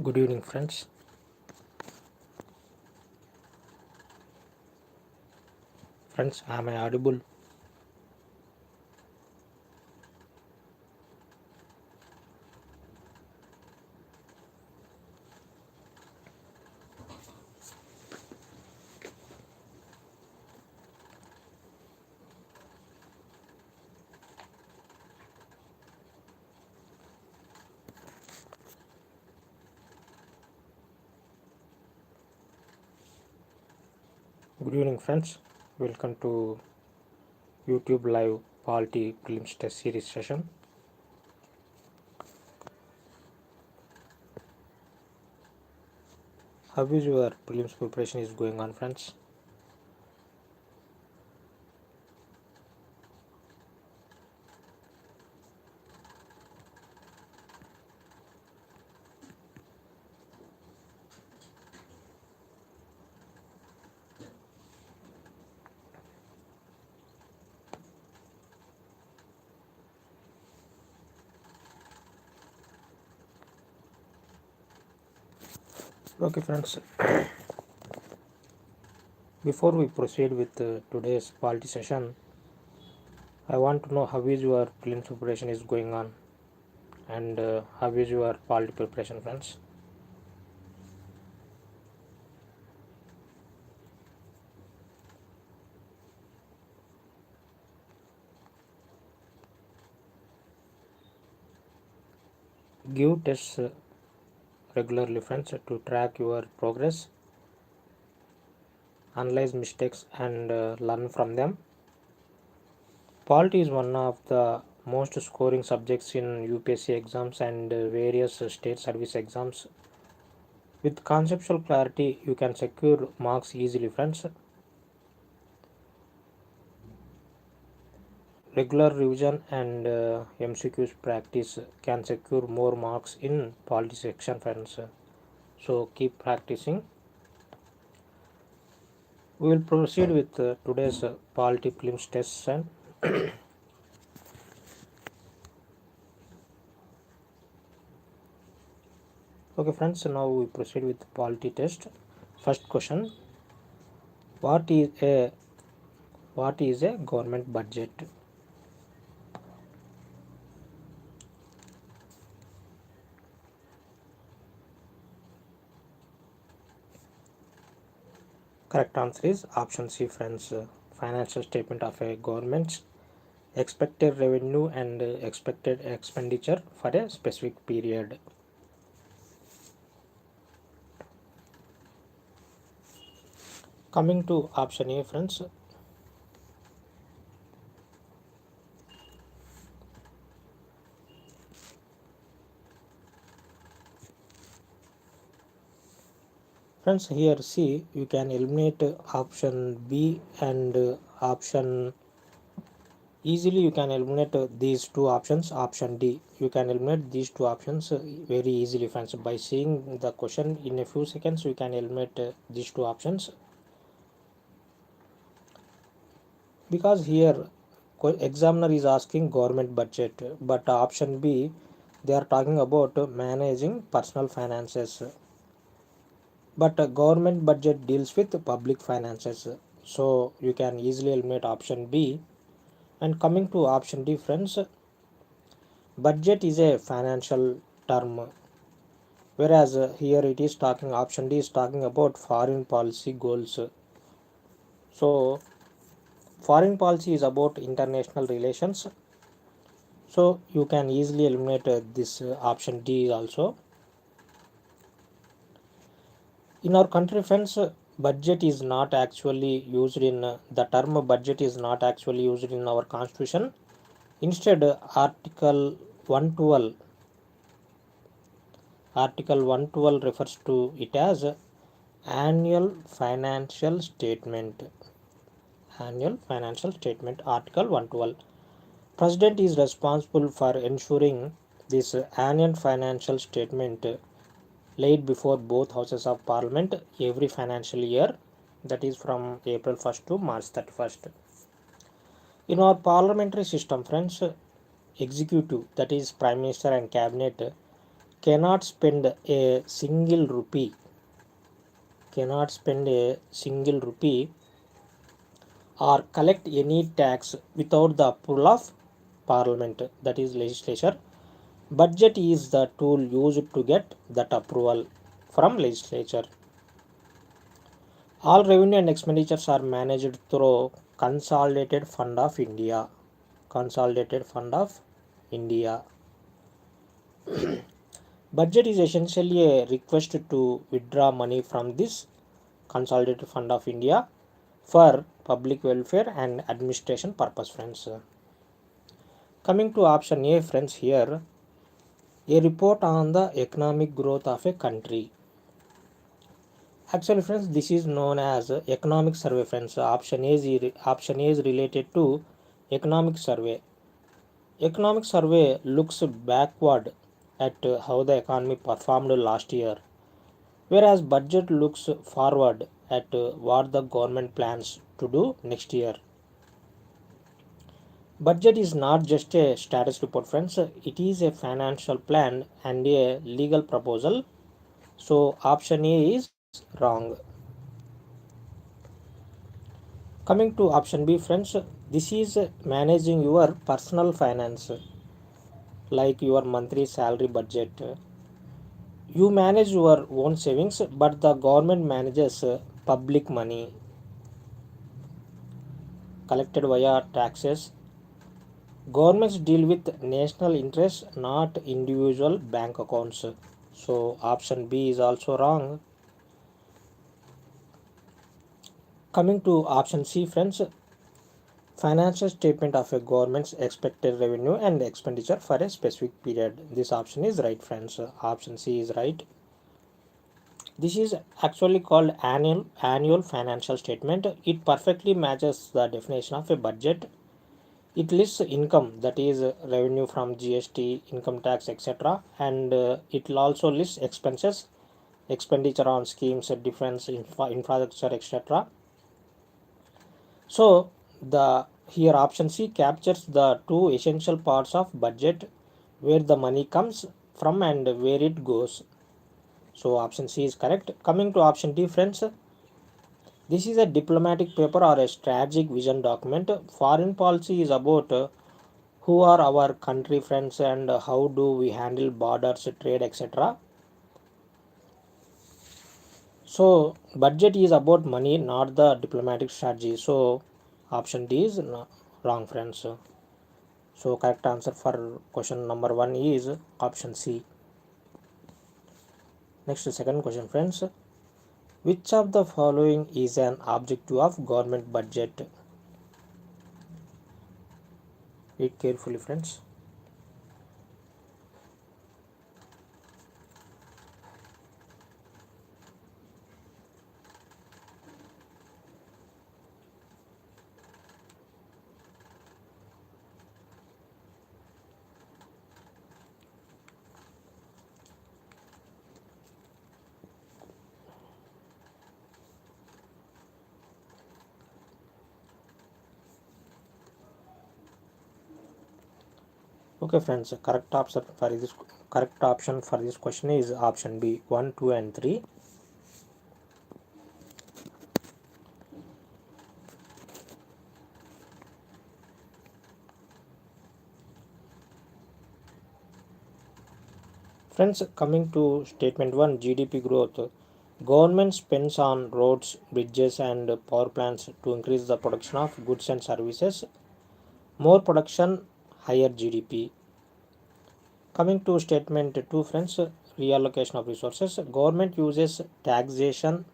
Good evening, friends. Friends, am I audible? Good evening, friends. Welcome to YouTube live Polity Prelims Test Series session. How is your prelims preparation is going on, friends? Okay, friends. Before we proceed with today's Polity session, I want to know how is your prelims preparation is going on, and how is your Polity preparation, friends? Give tests regularly, friends, to track your progress, analyze mistakes, and learn from them. Polity is one of the most scoring subjects in UPSC exams and various state service exams. With conceptual clarity, you can secure marks easily, friends. Regular revision and MCQs practice can secure more marks in polity section, friends. So keep practicing. We will proceed with today's polity prelims test and okay, friends. Now we proceed with polity test. First question: What is a government budget? Correct answer is option C, friends. Financial statement of a government's expected revenue and expected expenditure for a specific period. Coming to option A, friends. Friends, here see, you can eliminate option B and option easily. You can eliminate these two options. Option D, you can eliminate these two options very easily, friends. By seeing the question in a few seconds, you can eliminate these two options, because here examiner is asking government budget, but option B, they are talking about managing personal finances, but government budget deals with public finances, so you can easily eliminate option B. And coming to option D, friends, budget is a financial term, whereas here it is talking, option D is talking about foreign policy goals. So foreign policy is about international relations, so you can easily eliminate this option D also. In our country, friends, budget is not actually used in the term budget is not actually used in our constitution. Instead, article 112 refers to it as annual financial statement. Annual financial statement, article 112. President is responsible for ensuring this annual financial statement laid before both houses of parliament every financial year, that is from April 1st to March 31st. In our parliamentary system, friends, executive, that is prime minister and cabinet, cannot spend a single rupee, cannot spend a single rupee or collect any tax without the approval of parliament, that is legislature. Budget is the tool used to get that approval from legislature. All revenue and expenditures are managed through Consolidated Fund of India. Consolidated Fund of India. Budget is essentially a request to withdraw money from this Consolidated Fund of India for public welfare and administration purpose, friends. Coming to option A, friends, here a report on the economic growth of a country. Actually, friends, this is known as economic survey, friends. Option A is related to economic survey. Economic survey looks backward at how the economy performed last year, whereas budget looks forward at what the government plans to do next year. Budget is not just a status report, friends. It is a financial plan and a legal proposal. So option A is wrong. Coming to option B, friends, this is managing your personal finance, like your monthly salary budget. You manage your own savings, but the government manages public money collected via taxes. Governments deal with national interests, not individual bank accounts. So option B is also wrong. Coming to option C, friends, financial statement of a government's expected revenue and expenditure for a specific period. This option is right, friends. Option C is right. This is actually called annual financial statement. It perfectly matches the definition of a budget. It lists income, that is revenue from GST, income tax, etc. And it will also list expenses, expenditure on schemes, defense, infrastructure, etc. So the here option C captures the two essential parts of budget, where the money comes from and where it goes. So option C is correct. Coming to option D, friends, this is a diplomatic paper or a strategic vision document. Foreign policy is about who are our country friends and how do we handle borders, trade, etc. So budget is about money, not the diplomatic strategy. So option D is wrong, friends. So correct answer for question number 1 is option C. Next, second question, friends. Which of the following is an objective of government budget? Read carefully, friends. Okay, friends, correct option for this question is option B, 1, 2 and 3. Friends, coming to statement 1, GDP growth. Government spends on roads, bridges and power plants to increase the production of goods and services. More production, higher GDP. Coming to statement 2, friends, reallocation of resources. Government uses taxation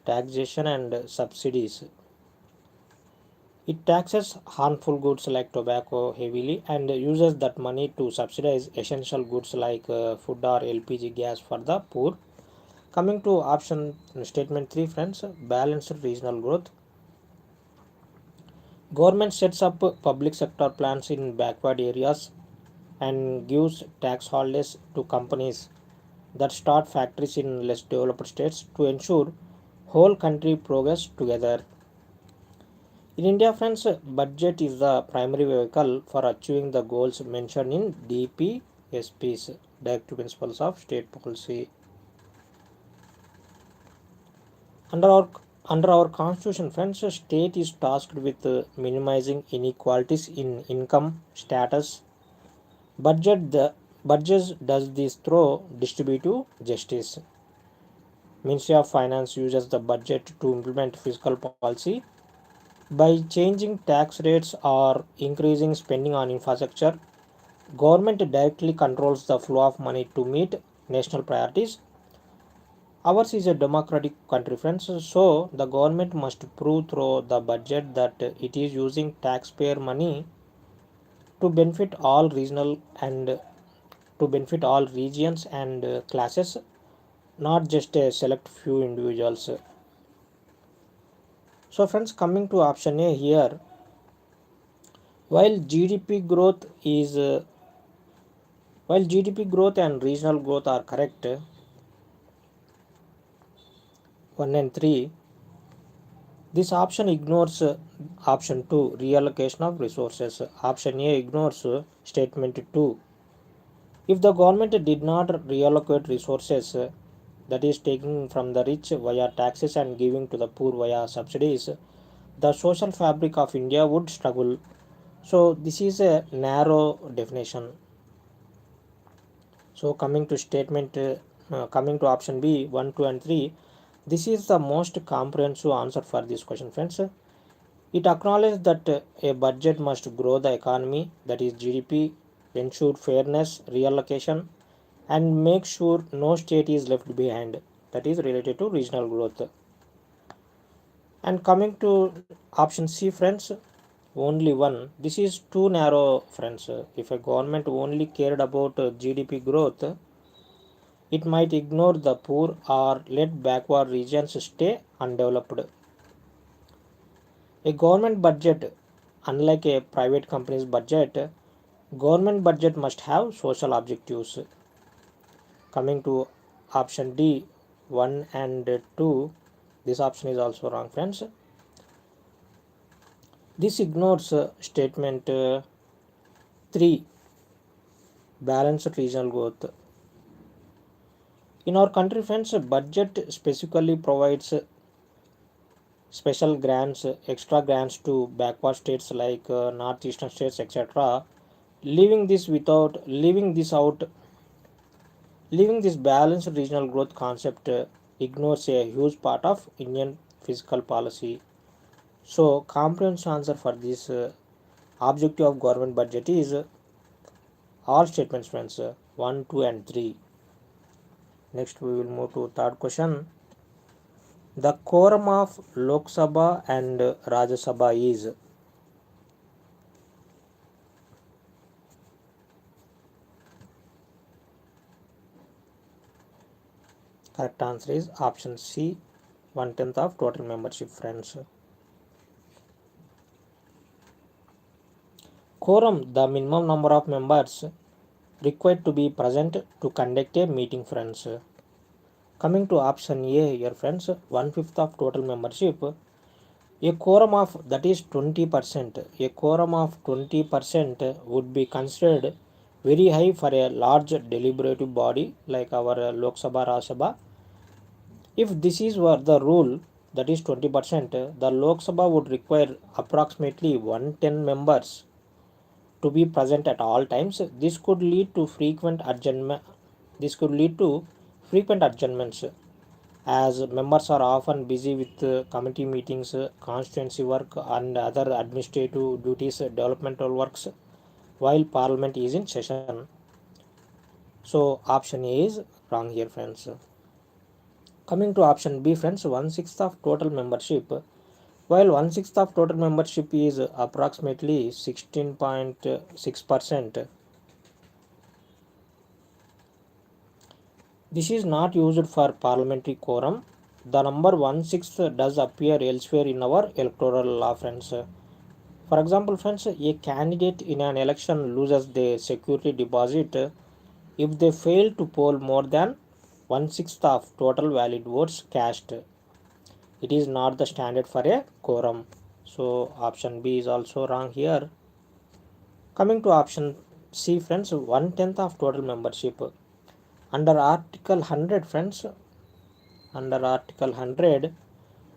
and subsidies. It taxes harmful goods like tobacco heavily and uses that money to subsidize essential goods like food or LPG gas for the poor. Coming to option statement 3, friends, balanced regional growth. Government sets up public sector plants in backward areas and gives tax holidays to companies that start factories in less developed states to ensure whole country progress together. In India, friends, budget is the primary vehicle for achieving the goals mentioned in DP SPs, Directive Principles of State Policy. Under our under our constitution, friends, state is tasked with minimizing inequalities in income, status. Budget does this through distributive justice. Ministry of Finance uses the budget to implement fiscal policy by changing tax rates or increasing spending on infrastructure. Government directly controls the flow of money to meet national priorities. Ours is a democratic country, friends, so the government must prove through the budget that it is using taxpayer money to benefit all regional and to benefit all regions and classes, not just a select few individuals. So, friends, coming to option A here, while GDP growth is while GDP growth and regional growth are correct, 1 and 3, this option ignores option 2, reallocation of resources. Option A ignores statement 2. If the government did not reallocate resources, that is taking from the rich via taxes and giving to the poor via subsidies, the social fabric of India would struggle. So this is a narrow definition. So coming to option B, 1, 2 and 3, this is the most comprehensive answer for this question, friends. It acknowledges that a budget must grow the economy, that is GDP, ensure fairness, reallocation, and make sure no state is left behind, that is related to regional growth. And coming to option C, friends, only one. This is too narrow, friends. If a government only cared about GDP growth, it might ignore the poor or let backward regions stay undeveloped. A government budget, unlike a private company's budget, government budget must have social objectives. Coming to option D, 1 and 2, this option is also wrong, friends. This ignores statement 3, balanced regional growth. In our country, friends, budget specifically provides special grants, extra grants to backward states like northeastern states, etc. Leaving this balanced regional growth concept ignores a huge part of Indian fiscal policy. So, comprehensive answer for this objective of government budget is all statements, friends, 1, 2, and 3. Next, we will move to third question. The quorum of Lok Sabha and Rajya Sabha is. Correct answer is option C, 1/10 of total membership, friends. Quorum, the minimum number of members required to be present to conduct a meeting, friends. Coming to option A here, friends, 1/5 of total membership. A quorum of that is 20%. A quorum of 20% would be considered very high for a large deliberative body like our Lok Sabha, Rajya Sabha. If this were the rule, that is 20%, the Lok Sabha would require approximately 110 members to be present at all times. This could lead to frequent adjournments, as members are often busy with committee meetings, constituency work, and other administrative duties, developmental works, while Parliament is in session. So option A is wrong here, friends. Coming to option B, friends, 1/6 of total membership. While 1/6 of total membership is approximately 16.6%, this is not used for parliamentary quorum. The number 1/6 does appear elsewhere in our electoral law, friends. For example, friends, a candidate in an election loses their security deposit if they fail to poll more than 1/6 of total valid votes cast. It is not the standard for a quorum. So option B is also wrong here. Coming to option C friends, 1/10 of total membership. Under Article 100 friends, under Article 100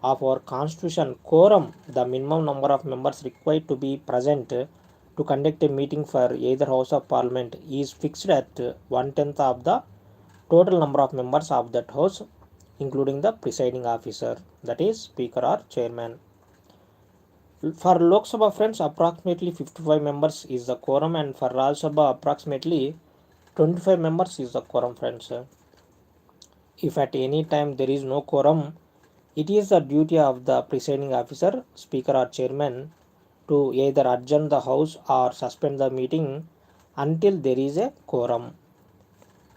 of our Constitution, quorum, the minimum number of members required to be present to conduct a meeting for either House of Parliament is fixed at 1/10 of the total number of members of that House, including the presiding officer, that is Speaker or Chairman. For Lok Sabha friends, approximately 55 members is the quorum, and for Rajya Sabha, approximately 25 members is the quorum friends. If at any time there is no quorum, it is the duty of the presiding officer, Speaker or Chairman to either adjourn the House or suspend the meeting until there is a quorum.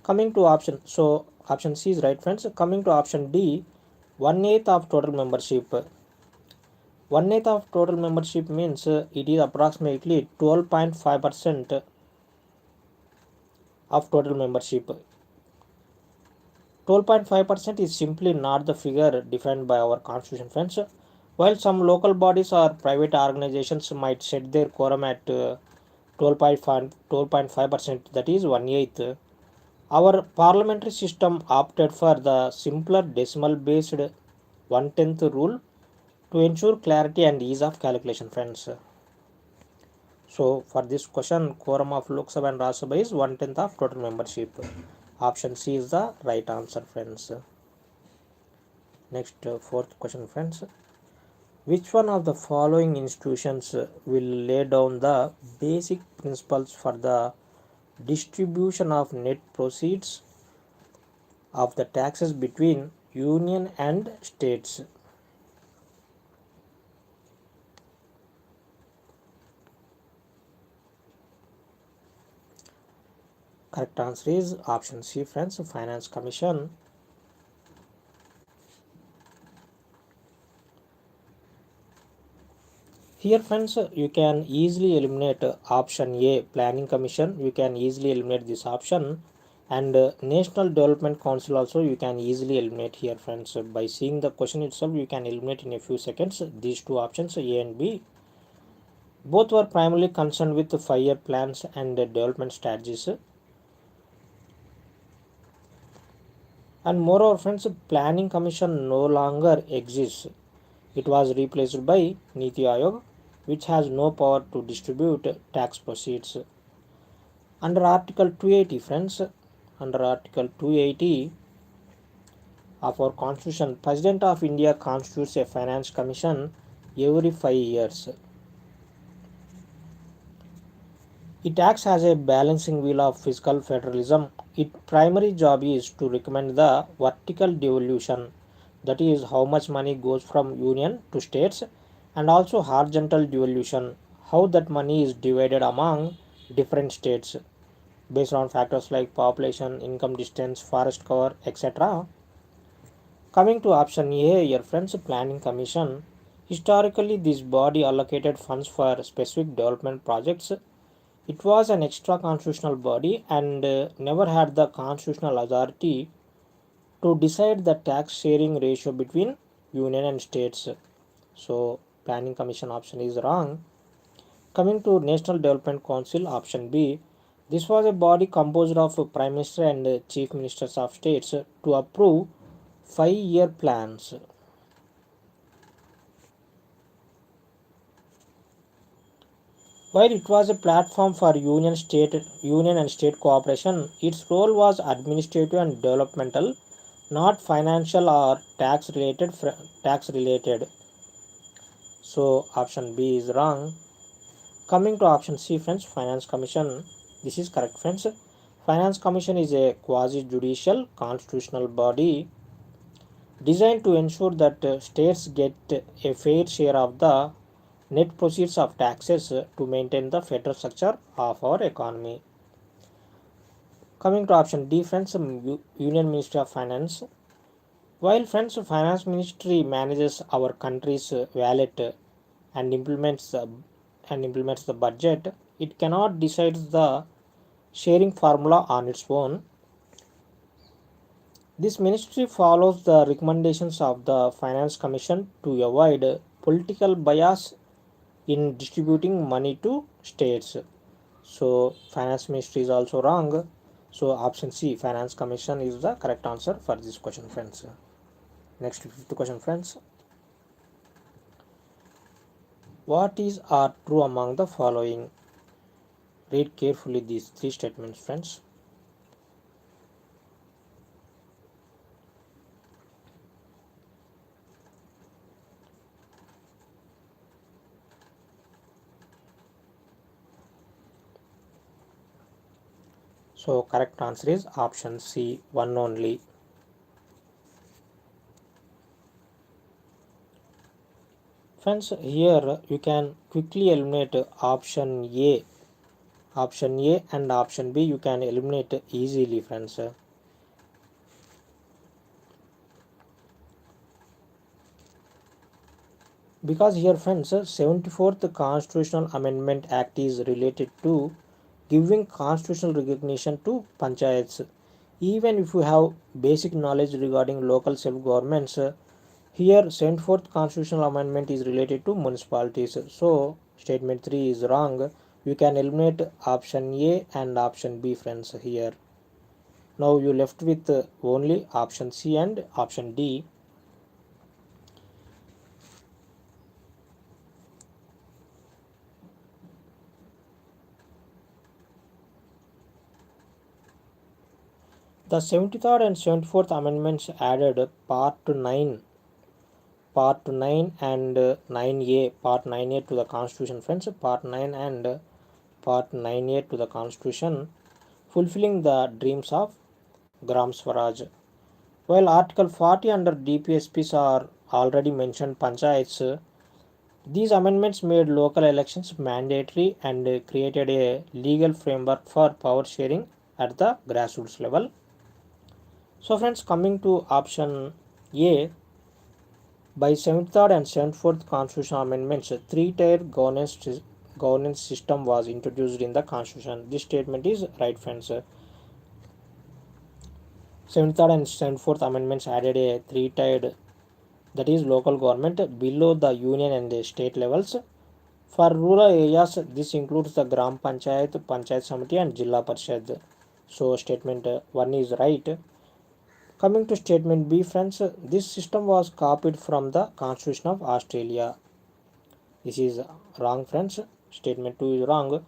Coming to option, so option C is right friends. Coming to option D, 1/8 of total membership. 1/8 of total membership means it is approximately 12.5% of total membership. 12.5% is simply not the figure defined by our constitution friends. While some local bodies or private organizations might set their quorum at 12.5%, that is 1/8, our parliamentary system opted for the simpler decimal based 1/10 rule to ensure clarity and ease of calculation friends. So for this question, quorum of Lok Sabha and Rajya Sabha is 1/10 of total membership. Option C is the right answer friends. Next, fourth question friends. Which one of the following institutions will lay down the basic principles for the distribution of net proceeds of the taxes between union and states? Correct answer is option C friends, Finance Commission. Here friends, you can easily eliminate option A, Planning Commission. You can easily eliminate this option, and National Development Council also you can easily eliminate here friends. By seeing the question itself, you can eliminate in a few seconds these two options, A and B. Both were primarily concerned with 5-year plans and development strategies. And moreover friends, Planning Commission no longer exists. It was replaced by Niti Aayog, which has no power to distribute tax proceeds. Under Article 280 friends, under Article 280 of our Constitution, President of India constitutes a Finance Commission every 5 years. It acts as a balancing wheel of fiscal federalism. Its primary job is to recommend the vertical devolution, that is how much money goes from union to states, and also horizontal devolution, how that money is divided among different states based on factors like population, income, distance, forest cover, etc. Coming to option A here friends, Planning Commission. Historically, this body allocated funds for specific development projects. It was an extra constitutional body and never had the constitutional authority to decide the tax sharing ratio between union and states. So Planning Commission option is wrong. Coming to National Development Council, option B. This was a body composed of Prime Minister and Chief Ministers of states to approve 5-year plans. While it was a platform for union and state cooperation, its role was administrative and developmental, not financial or tax related. So option B is wrong. Coming to option C friends, Finance Commission. This is correct friends. Finance Commission is a quasi-judicial constitutional body designed to ensure that states get a fair share of the net proceeds of taxes to maintain the federal structure of our economy. Coming to option D friends, Union Ministry of Finance. While friends, Finance Ministry manages our country's wallet and implements the budget, it cannot decide the sharing formula on its own. This ministry follows the recommendations of the Finance Commission to avoid political bias in distributing money to states. So finance ministry is also wrong. So option C, finance commission, is the correct answer for this question, friends. Next, fifth question, friends. What is are true among the following? Read carefully these three statements, friends. So correct answer is option C, one only. Friends, here you can quickly eliminate option A. Option A and option B you can eliminate easily, friends. Because here, friends, 74th Constitutional Amendment Act is related to giving constitutional recognition to panchayats. Even if you have basic knowledge regarding local self-governments, here 74th Constitutional Amendment is related to municipalities. So statement 3 is wrong. You can eliminate option A and option B, friends, here. Now you left with only option C and option D. The 73rd and 74th Amendments added Part 9 and 9A, Part 9A to the Constitution, friends. Part 9 and Part 9A to the Constitution, fulfilling the dreams of Gram Swaraj. While Article 40 under DPSPs are already mentioned panchayats, these amendments made local elections mandatory and created a legal framework for power sharing at the grassroots level. So friends, coming to option A, by 73rd and 74th constitutional amendments, a three-tier governance system was introduced in the constitution. This statement is right, friends. 73rd and 74th amendments added a three-tiered, that is local government, below the union and the state levels. For rural areas, this includes the Gram Panchayat, Panchayat Samiti and Jilla Parishad. So statement 1 is right. Coming to statement B, friends, this system was copied from the Constitution of Australia. This is wrong, friends. Statement 2 is wrong.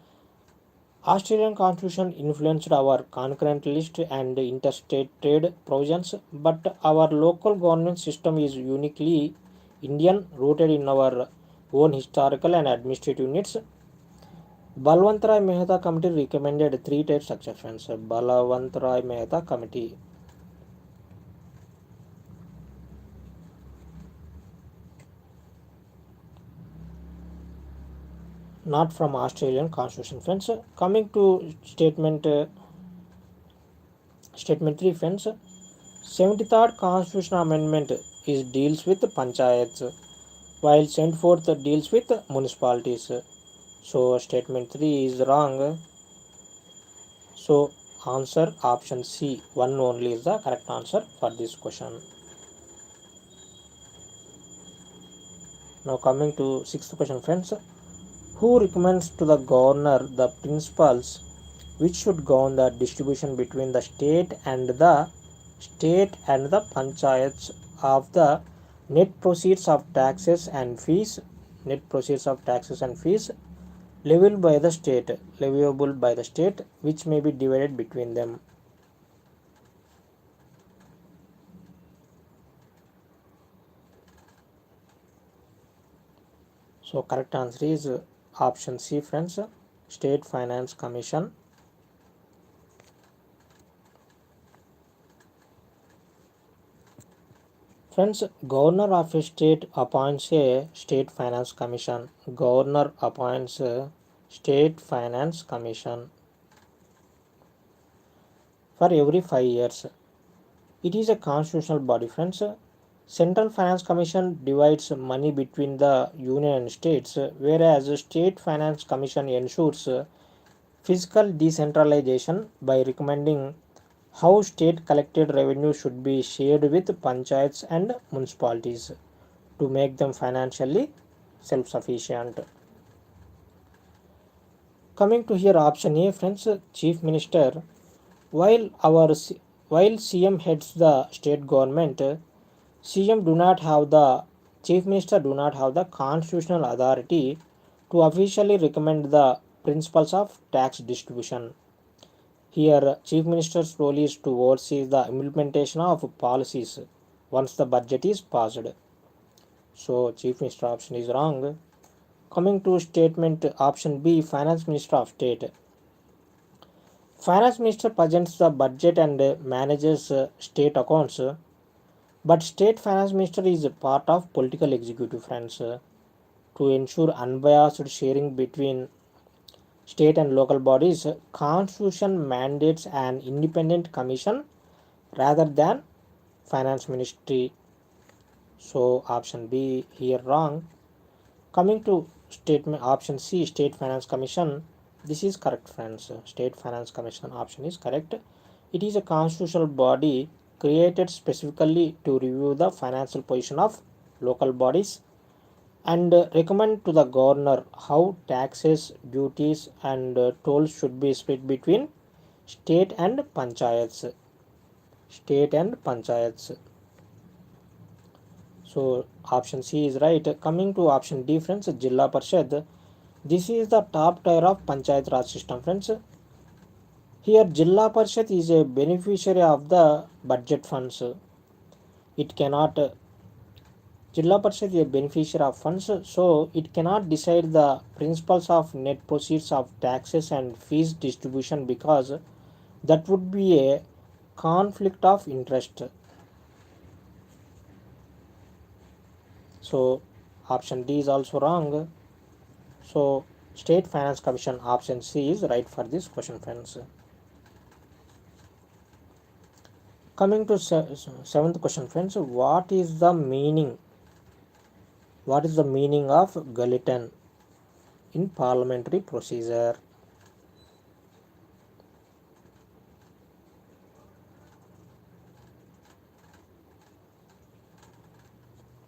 Australian Constitution influenced our concurrent list and interstate trade provisions, but our local governance system is uniquely Indian, rooted in our own historical and administrative units. Balwantrai Mehta Committee recommended three-tier structure, friends. Balwantrai Mehta Committee. Not from Australian Constitution, friends. Coming to statement 3, friends. 73rd Constitutional Amendment is deals with panchayats, while 74th deals with municipalities. So statement 3 is wrong. So answer option C, one only, is the correct answer for this question. Now coming to sixth question, friends. Who recommends to the governor the principles which should govern the distribution between the state and the panchayats of the net proceeds of taxes and fees leviable by the state, which may be divided between them? So correct answer is option C, friends, State Finance Commission. Friends, governor of a state appoints a state finance commission. Governor appoints a state finance commission for every 5 years. It is a constitutional body, friends. Central Finance Commission divides money between the union and states, whereas State Finance Commission ensures fiscal decentralization by recommending how state collected revenue should be shared with panchayats and municipalities to make them financially self-sufficient. Coming to here option A friends, Chief Minister. While CM heads the state government, CM do not have the Chief Minister do not have the constitutional authority to officially recommend the principles of tax distribution. Here, Chief Minister's role is to oversee the implementation of policies once the budget is passed. So, Chief Minister option is wrong. Coming to statement option B, Finance Minister of State. Finance Minister presents the budget and manages state accounts, but State Finance Minister is a part of political executive friends to ensure unbiased sharing between state and local bodies. Constitution mandates an independent commission rather than finance ministry. So option B here wrong. Coming to statement option C, State Finance Commission. This is correct friends. State Finance Commission option is correct. It is a constitutional body created specifically to review the financial position of local bodies and recommend to the governor how taxes, duties and tolls should be split between state and panchayats. State and panchayats. So option C is right. Coming to option D friends, Jilla Parishad. This is the top tier of Panchayat Raj system friends. Here Jilla Parishad is a beneficiary of the budget funds. It cannot Jilla Parishad is a beneficiary of funds, so it cannot decide the principles of net proceeds of taxes and fees distribution because that would be a conflict of interest. So option D is also wrong. So State Finance Commission option C is right for this question friends. Coming to seventh question friends, what is the meaning of gelatin in parliamentary procedure?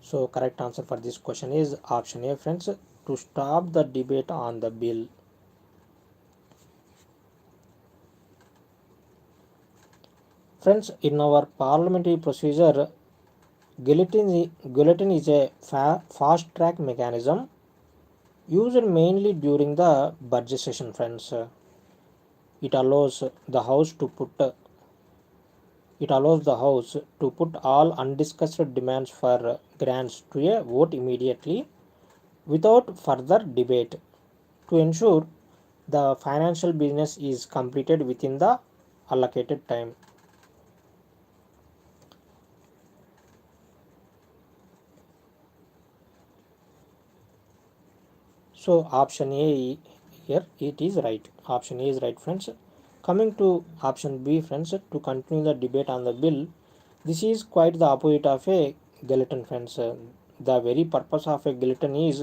So correct answer for this question is option A friends, to stop the debate on the bill. Friends, in our parliamentary procedure, guillotine is a fast track mechanism used mainly during the budget session friends. It allows the house to put all undiscussed demands for grants to a vote immediately without further debate to ensure the financial business is completed within the allocated time. So option A here it is right. Option A is right friends. Coming to option B friends, to continue the debate on the bill, this is quite the opposite of a guillotine friends. The very purpose of a guillotine is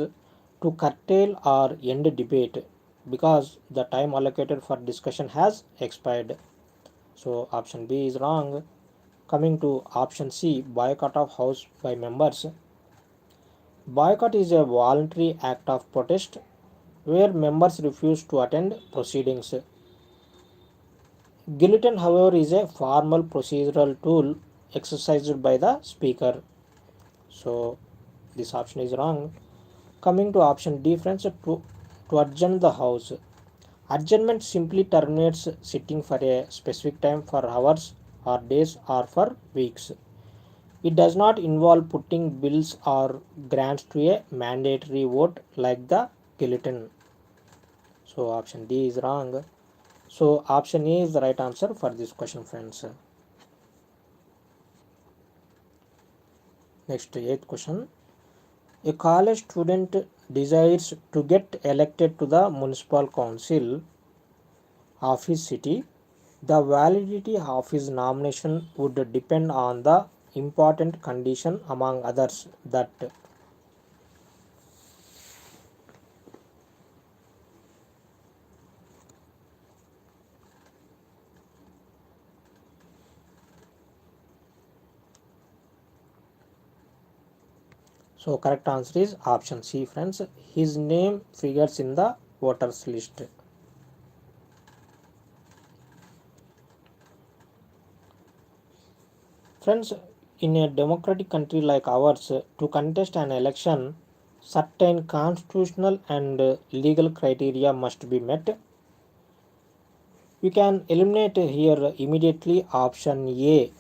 to curtail or end debate because the time allocated for discussion has expired. So option B is wrong. Coming to option C, boycott of house by members. Boycott is a voluntary act of protest where members refuse to attend proceedings. Guillotine, however, is a formal procedural tool exercised by the speaker. So this option is wrong. Coming to option D, friends, to adjourn the house. Adjournment simply terminates sitting for a specific time for hours or days or for weeks. It does not involve putting bills or grants to a mandatory vote like the guillotine. So option D is wrong. So option A is the right answer for this question friends. Next, eighth question. A college student desires to get elected to the municipal council of his city. The validity of his nomination would depend on the important condition among others that so correct answer is option C friends. His name figures in the voters list. Friends, in a democratic country like ours, to contest an election, certain constitutional and legal criteria must be met. We can eliminate here immediately option A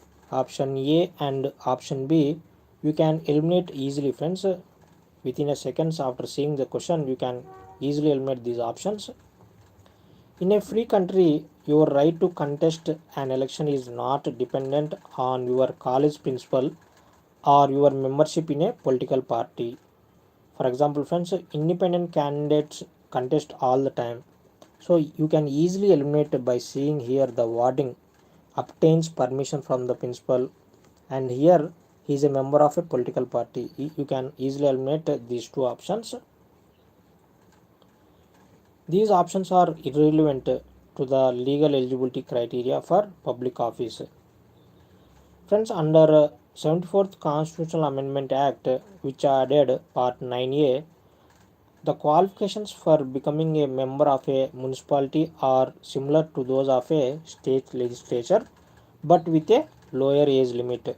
and option B. You can eliminate easily, friends. Within a seconds after seeing the question, you can easily eliminate these options. In a free country, your right to contest an election is not dependent on your college principal or your membership in a political party. For example, friends, independent candidates contest all the time. So you can easily eliminate by seeing here the wording obtains permission from the principal, and here he is a member of a political party. You can easily eliminate these two options. These options are irrelevant to the legal eligibility criteria for public office. Friends, under 74th Constitutional Amendment Act, which added Part 9A, the qualifications for becoming a member of a municipality are similar to those of a state legislature, but with a lower age limit.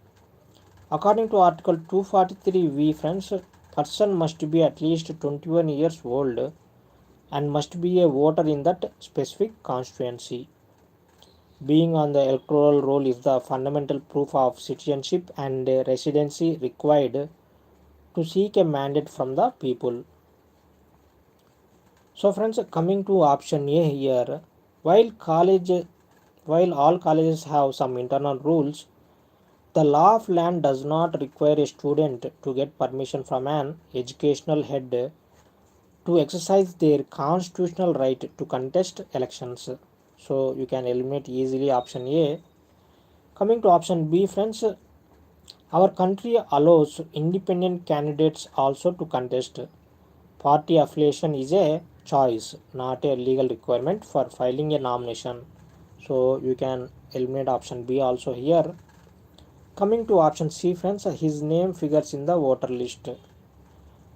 According to Article 243V, friends, person must be at least 21 years old and must be a voter in that specific constituency. Being on the electoral roll is the fundamental proof of citizenship and residency required to seek a mandate from the people. So friends, coming to option A here, while college while all colleges have some internal rules, the law of land does not require a student to get permission from an educational head to exercise their constitutional right to contest elections. So you can eliminate easily option A. Coming to option B, friends, our country allows independent candidates also to contest. Party affiliation is a choice, not a legal requirement for filing a nomination. So you can eliminate option B also here. Coming to option C, friends, his name figures in the voter list.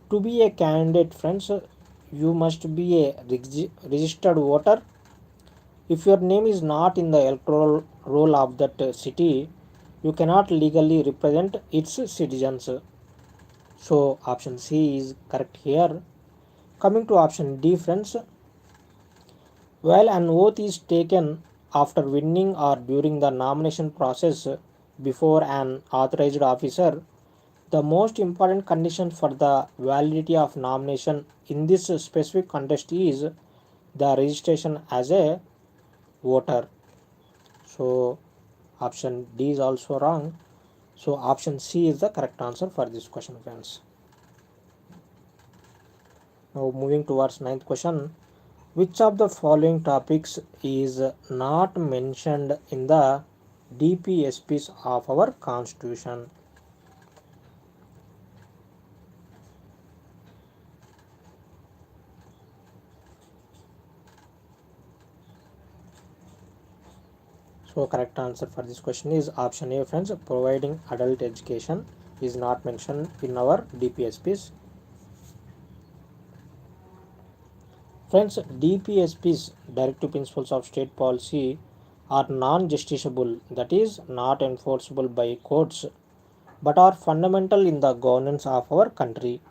To be a candidate, friends, you must be a registered voter. If your name is not in the electoral roll of that city, you cannot legally represent its citizens. So option C is correct here. Coming to option D, friends, while an oath is taken after winning or during the nomination process before an authorized officer, the most important condition for the validity of nomination in this specific contest is the registration as a voter. So option D is also wrong. So option C is the correct answer for this question, friends. Now moving towards ninth question. Which of the following topics is not mentioned in the DPSPs of our constitution? So correct answer for this question is option A, friends. Providing adult education is not mentioned in our DPSPs. Friends, DPSPs, Directive Principles of State Policy, are non-justiciable, that is, not enforceable by courts, but are fundamental in the governance of our country.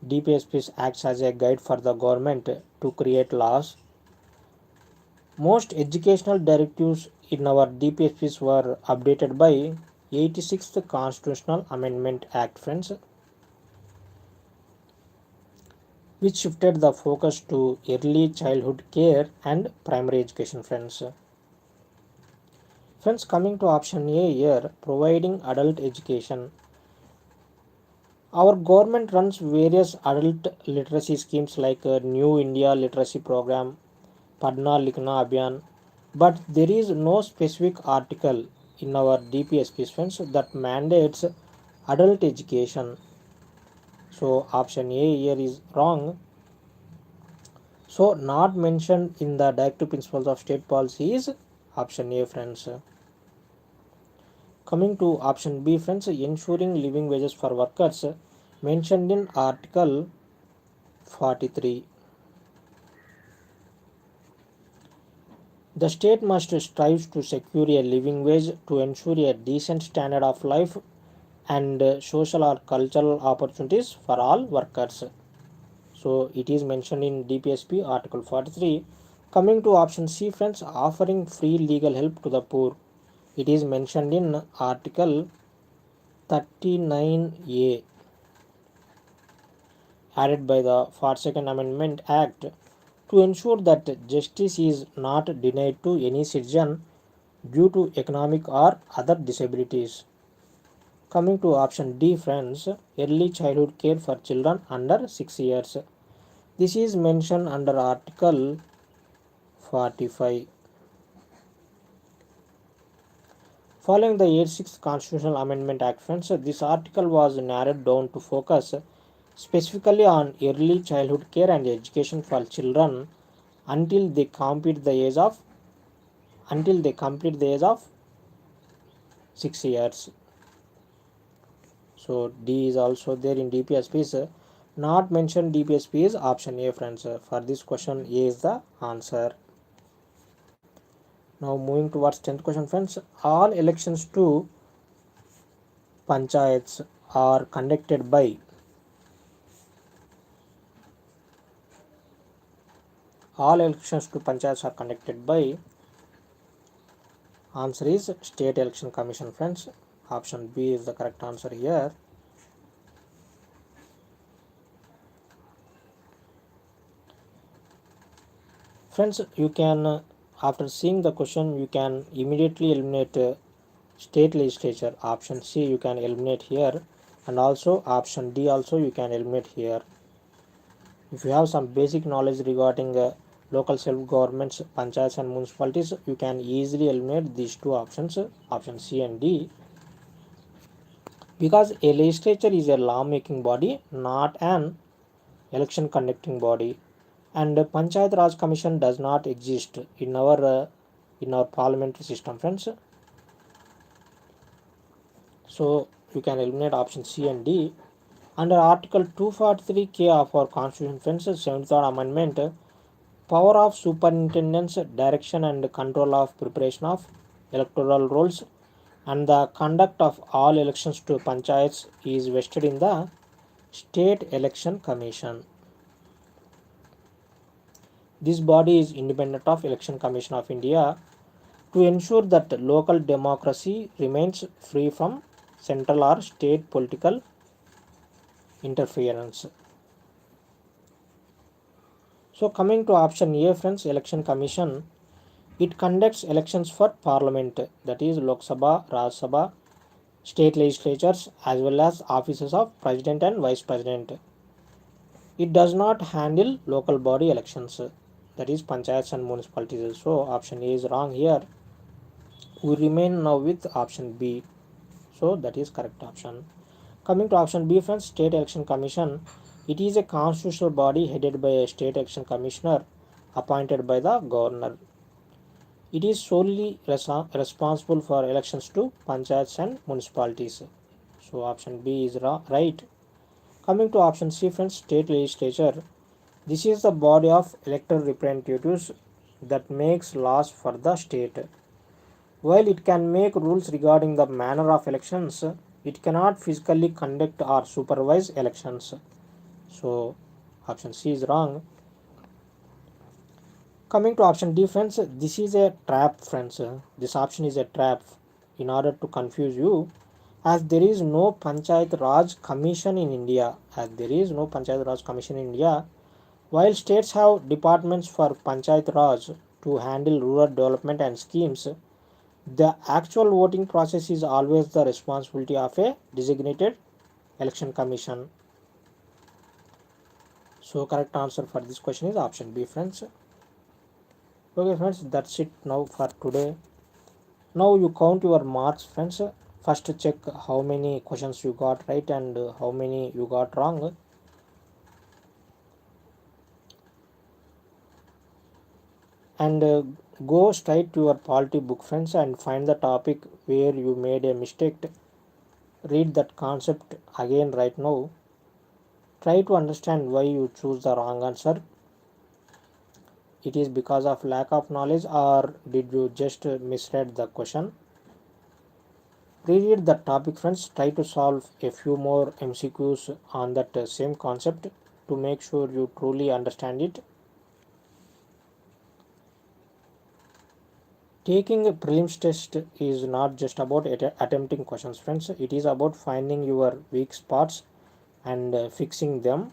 DPSPs acts as a guide for the government to create laws. Most educational directives in our DPSPs were updated by 86th Constitutional Amendment Act, friends, which shifted the focus to early childhood care and primary education, friends. Friends, coming to option A here, providing adult education. Our government runs various adult literacy schemes like New India Literacy Program, Padna Likhna Abhiyan, but there is no specific article in our DPSP, friends, that mandates adult education. So option A here is wrong. So not mentioned in the directive principles of state policy is option A, friends. Coming to option B, friends, ensuring living wages for workers mentioned in Article 43. The state must strive to secure a living wage to ensure a decent standard of life and social or cultural opportunities for all workers. So it is mentioned in DPSP Article 43. Coming to option C, friends, offering free legal help to the poor. It is mentioned in Article 39A, added by the 42nd Amendment Act, to ensure that justice is not denied to any citizen due to economic or other disabilities. Coming to option D, friends, early childhood care for children under 6 years. This is mentioned under Article 45. Following the 86th Constitutional Amendment Act, friends, this article was narrowed down to focus specifically on early childhood care and education for children until they complete the age of 6 years. So D is also there in DPSPs. Not mentioned DPSP is option A, friends. For this question, A is the answer. Now moving towards 10th question, friends. All elections to panchayats are conducted by. All elections to panchayats are conducted by. Answer is State Election Commission, friends. Option B is the correct answer here. Friends, you can, after seeing the question, you can immediately eliminate state legislature. Option C you can eliminate here, and also option D also you can eliminate here. If you have some basic knowledge regarding local self-governments, panchayats and municipalities, you can easily eliminate these two options, option C and D, because a legislature is a law-making body, not an election conducting body, and Panchayat Raj Commission does not exist in our parliamentary system, friends. So you can eliminate option C and D. Under Article 243K of our Constitution, friends, 73rd Amendment, power of superintendence, direction and control of preparation of electoral rolls and the conduct of all elections to panchayats is vested in the State Election Commission. This body is independent of Election Commission of India to ensure that local democracy remains free from central or state political interference. So coming to option A, friends, Election Commission, it conducts elections for Parliament, that is Lok Sabha, Raj Sabha, state legislatures as well as offices of President and Vice President. It does not handle local body elections, that is panchayats and municipalities. So option A is wrong here. We remain now with option B. So that is correct option. Coming to option B, friends, State Election Commission. It is a constitutional body headed by a state election commissioner appointed by the governor. It is solely responsible for elections to panchayats and municipalities. So option B is right. Coming to option C, friends, State Legislature. This is the body of elected representatives that makes laws for the state. While it can make rules regarding the manner of elections, it cannot physically conduct or supervise elections. So option C is wrong. Coming to option D, friends, this is a trap, friends. This option is a trap in order to confuse you, as there is no Panchayat Raj Commission in India. While states have departments for Panchayat Raj to handle rural development and schemes, the actual voting process is always the responsibility of a designated election commission. So correct answer for this question is option B, friends. Okay, friends, that's it now for today. Now you count your marks, friends. First check how many questions you got right and how many you got wrong. And go straight to your polity book, friends, and find the topic where you made a mistake. Read that concept again right now. Try to understand why you choose the wrong answer. it is because of lack of knowledge, or did you just misread the question? Reread the topic, friends. Try to solve a few more MCQs on that same concept to make sure you truly understand it. Taking a prelims test is not just about attempting questions, friends. It is about finding your weak spots and fixing them.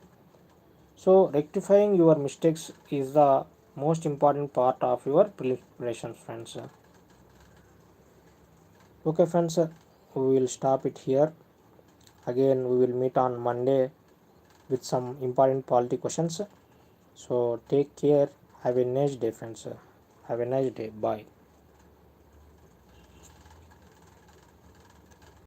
So, rectifying your mistakes is the most important part of your preparations, friends. Okay, friends, we will stop it here. Again, we will meet on Monday with some important polity questions. So, take care. Have a nice day, friends. Have a nice day. Bye.